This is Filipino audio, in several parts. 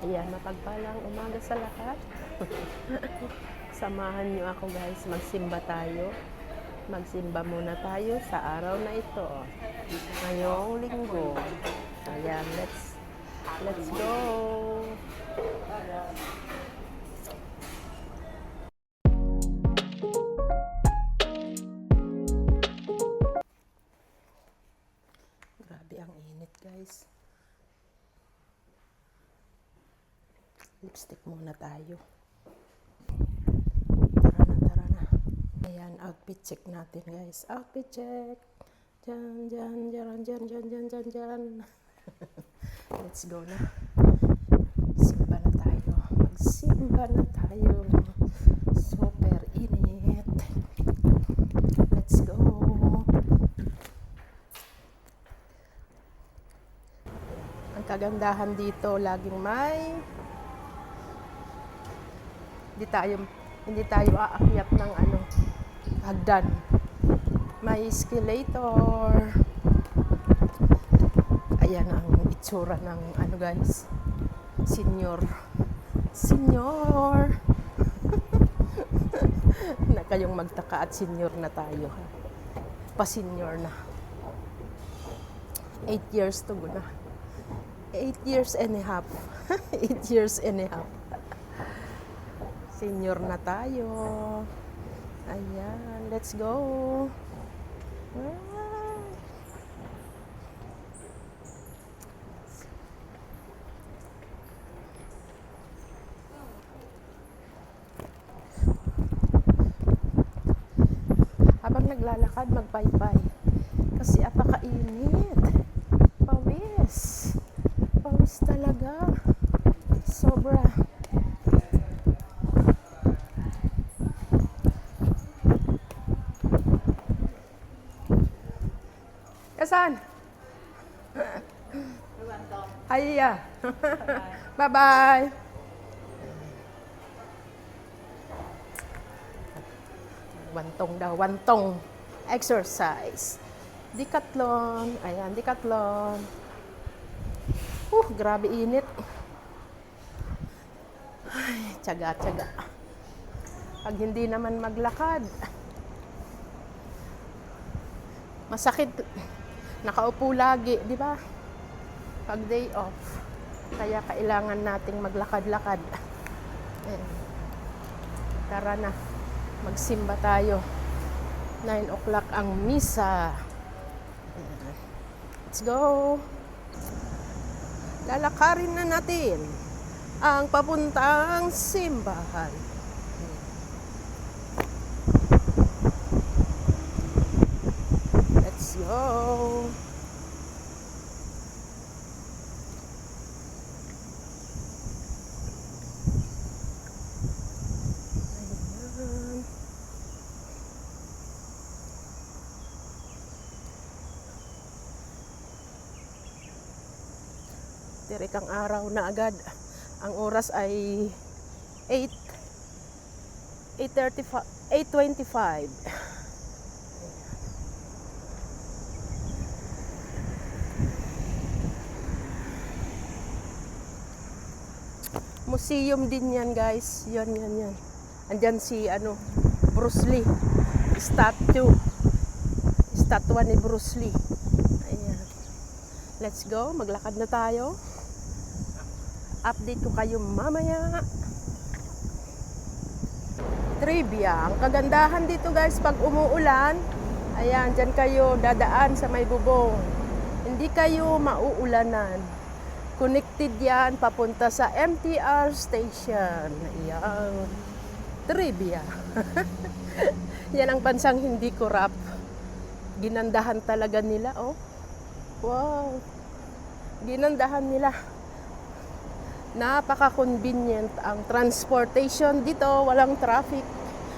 Ayan, mapagpalang umaga sa lahat. Samahan niyo ako guys, magsimba tayo. Magsimba muna tayo sa araw na ito. Ngayong linggo. Ayan, let's go. Grabe ang init guys. Lipstick muna tayo. Tara na. Ayan, outfit check natin guys. Outfit check. Diyan. Let's go na. Simba na tayo. Magsimba na tayo. Super init. Let's go. Ang kagandahan dito, laging may hindi tayo aakyat ng hagdan. May escalator. Ayan ang itsura ng guys. Senior. Na kayong magtaka at senior na tayo. Pa-senior na. 8 years to go na. 8 years and a half. 8 years and a half. Senior na tayo. Ayan, let's go. Habang naglalakad, magpaypay. Kasi apakainit. Pawis talaga. Sobra. Kasan? Hiya. Bye-bye. Wantong daw, wantong. Exercise. Decathlon. Ayan, Decathlon. Grabe init. Ay, tiyaga. Pag hindi naman maglakad, masakit. Nakaupo lagi, di ba? Pag day off. Kaya kailangan nating maglakad-lakad. Tara na. Magsimba tayo. 9 o'clock ang misa. Let's go. Lalakarin na natin ang papuntang simbahan. Let's go. Tirik ang araw na agad. Ang oras ay 8:25. Museum din yan guys. Yan. Andyan si Bruce Lee. Statwa ni Bruce Lee. Ayan. Let's go. Maglakad na tayo. Update ko kayo mamaya. Trivia. Ang kagandahan dito guys, pag umuulan, ayan, dyan kayo dadaan sa may bubong. Hindi kayo mauulanan. Connected yan, papunta sa MTR station. Ayan. Trivia. Yan ang bansang hindi korap. Ginandahan talaga nila, oh. Wow. Ginandahan nila. Napaka-convenient ang transportation dito, walang traffic.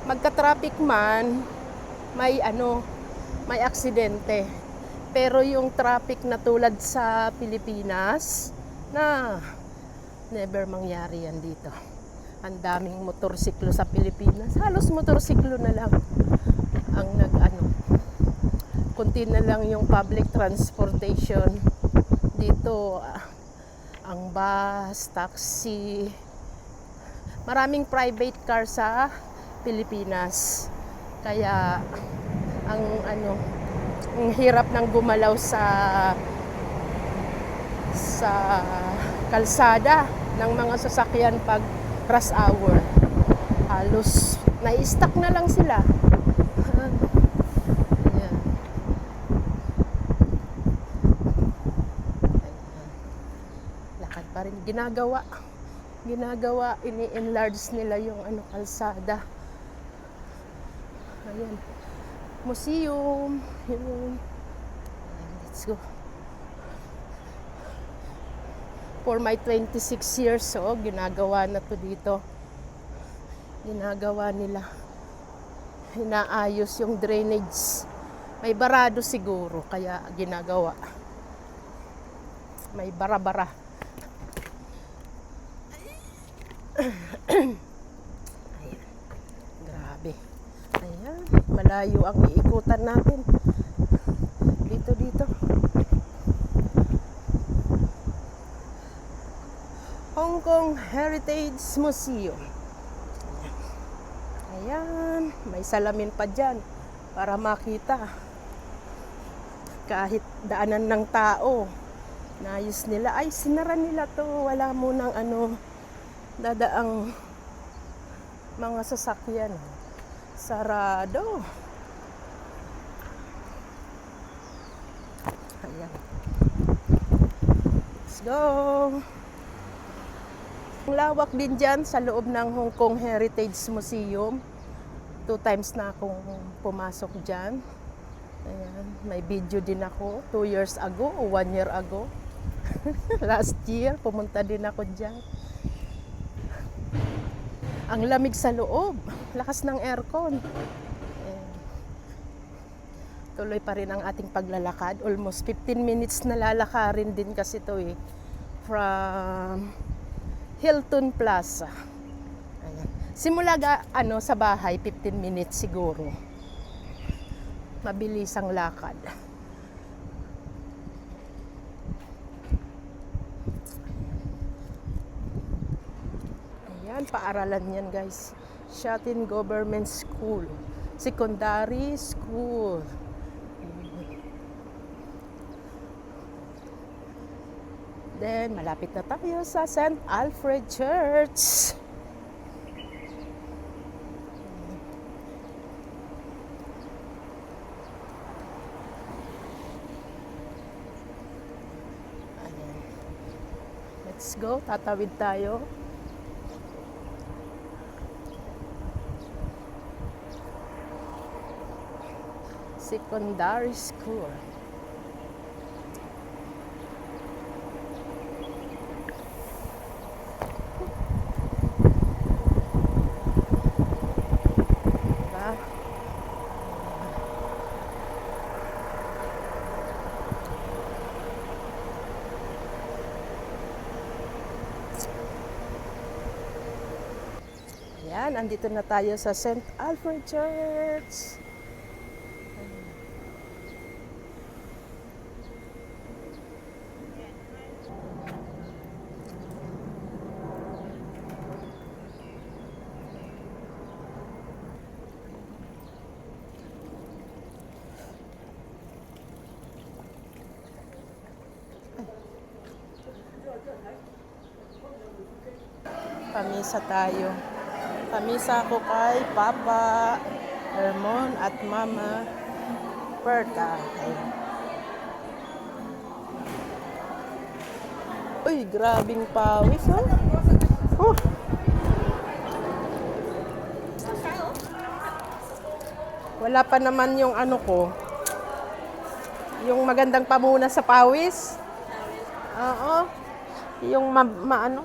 Magka-traffic man, may aksidente. Pero yung traffic na tulad sa Pilipinas, never mangyari yan dito. Ang daming motorsiklo sa Pilipinas. Halos motorsiklo na lang ang konti na lang yung public transportation dito. ang bus, taxi. Maraming private car sa Pilipinas. Kaya ang ang hirap ng gumalaw sa kalsada ng mga sasakyan pag rush hour. Halos nai-stuck na lang sila. Ayan. Lakad pa rin. Ginagawa, ini-enlarge nila yung kalsada. Ayan. Museum. Yun. Let's go. For my 26 years, ginagawa na to dito. Ginagawa nila. Inaayos yung drainage. May barado siguro, kaya ginagawa. May bara-bara. Ayan. Grabe. Ayan. Malayo ang iikutan natin. Dito. Hong Kong Heritage Museum. Ayan. May salamin pa dyan para makita. Kahit daanan ng tao. Naayos nila. Ay, sinara nila to. Wala munang dadaang mga sasakyan. Sarado. Ayan. Let's go. Ang lawak din dyan sa loob ng Hong Kong Heritage Museum. 2 times na akong pumasok dyan. Ayan. May video din ako 2 years ago o 1 year ago. Last year, pumunta din ako dyan. Ang lamig sa loob. Lakas ng aircon. Tuloy pa rin ang ating paglalakad. Almost 15 minutes na lalakarin din kasi ito from Hilton Plaza. Ayan. Simula sa bahay, 15 minutes siguro. Mabilis ang lakad. Ayan, paaralan yan guys. Shatin Government School. Secondary School. Then, malapit na tayo sa St. Alfred Church. Ayan. Let's go. Tatawid tayo. Secondary School. Ayan, andito na tayo sa St. Alfred Church. Pamisa tayo. Pamisa ako kay Papa Hermon at Mama Berta. Ayan. Uy, grabing pawis, oh. Wala pa naman yung ko. Yung magandang pamuna sa pawis. Oo. Yung maano.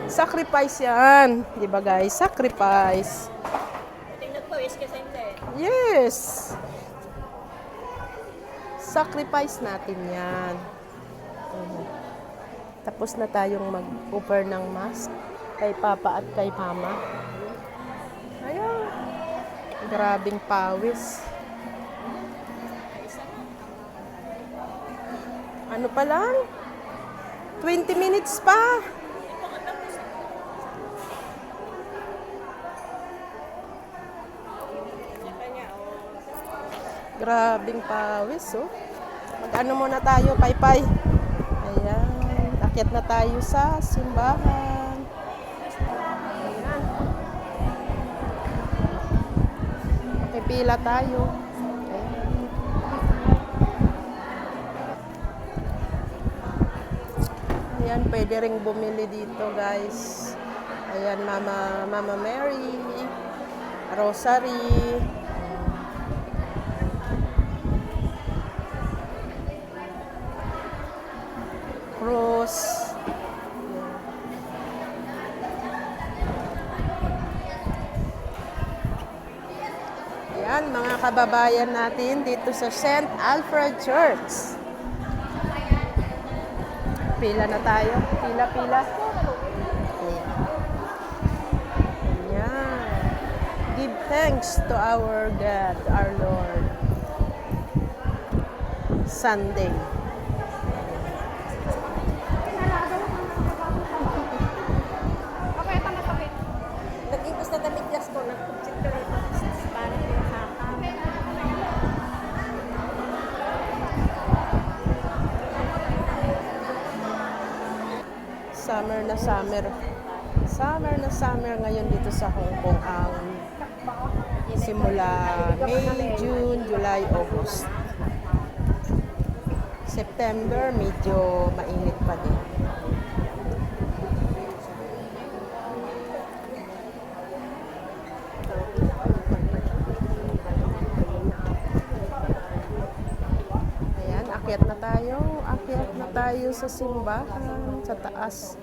Sacrifice yan. Di ba guys? Sacrifice. Nagpawis kasi hindi. Yes. Sacrifice natin yan. Tapos na tayong mag-offer ng mask kay Papa at kay Mama. Ayun. Grabing pawis. Ano pa lang? 20 minutes pa. Grabing pawis, oh. Mag-ano muna tayo, paypay. Ayan, akyat na tayo sa simbahan. Ayan. Makipila tayo. Ayan. Ayan, pwede ring bumili dito, guys. Ayan, Mama Mary, Rosary. Cross. Ayan, mga kababayan natin dito sa St. Alfred Church. Pila na tayo. Pila. Ayan. Give thanks to our God, our Lord. Sunday. Naging gusto na midlas ko, nagpupsito rito. Para pinasakam. Summer na summer. Summer na summer ngayon dito sa Hong Kong ang simula May, June, July, August. September, medyo mainit pa din. Ayan, akyat na tayo. Akyat na tayo sa simbahan, sa taas.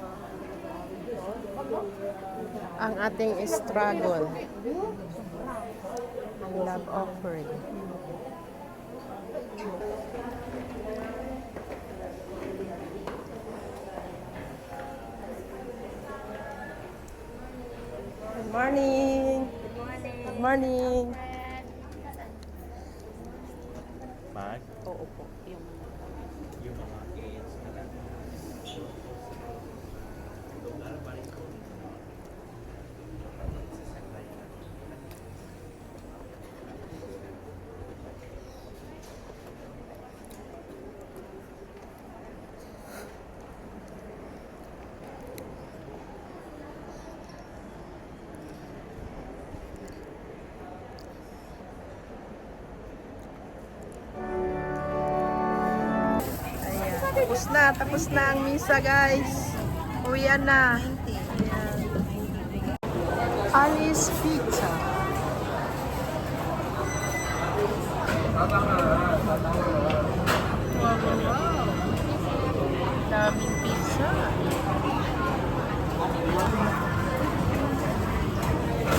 Ang ating estragon. Ang love offering. Good morning. Good morning. Mag? Oo po, yung Yung mga AIDS na lang. Ayan, tapos na ang misa, guys. Uwian na. Ayan. Alice Pizza. Wow. Daming pizza.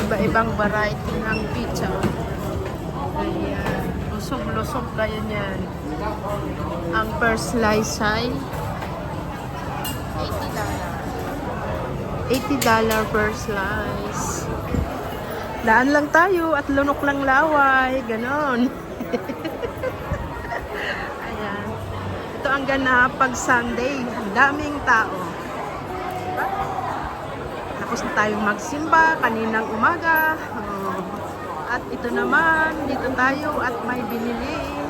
Iba-ibang variety ng pizza. Ayan. Lusog-lusog kayo niyan. Ang per slice ay $80 per slice. Daan lang tayo at lunok lang laway. Ganon. Ayan. Ito ang ganap pag Sunday. Ang daming tao. Diba? Tapos na tayong magsimba kaninang umaga. Oh. At ito naman, dito tayo at may binili.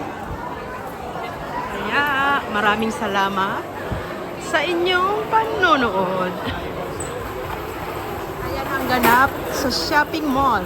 Kaya maraming salamat sa inyong panonood. Ayan ang ganap sa shopping mall.